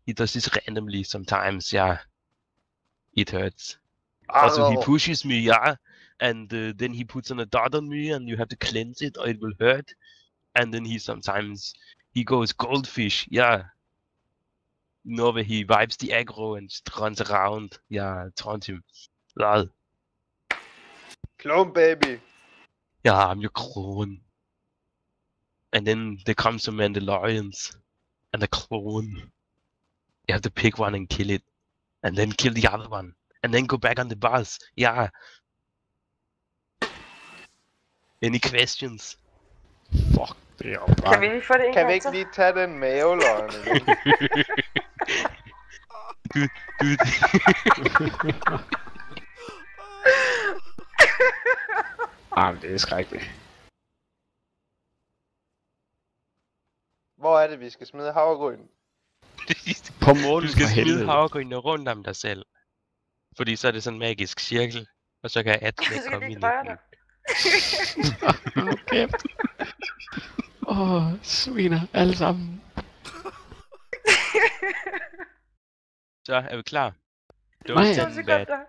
He does this randomly sometimes, yeah. It hurts. Also, he pushes me, yeah, and then he puts on a dot on me, and you have to cleanse it, or it will hurt. And then he goes goldfish, yeah. Where he wipes the aggro and just runs around, yeah, taunt him. Lol. Clone baby. Yeah, I'm your clone. And then there comes some Mandalorians, and a clone. You have to pick one and kill it, and then kill the other one, and then go back on the bus. Yeah. Any questions? Fuck, det er jo bare... Kan vi lige få det en Kan vi gang ikke til? lige tage den maveløgn igen? Jamen, det er skrækkeligt. Hvor er det, vi skal smide havregryn? På målen Du skal for smide helvede. havregrynene rundt om dig selv. Fordi så er det sådan en magisk cirkel, og så kan Atlas Så kan komme vi ind i dreje den. Okay. Sviner alle sammen. Så er vi klar. Nej. Don't 2 stand bad. sekunder.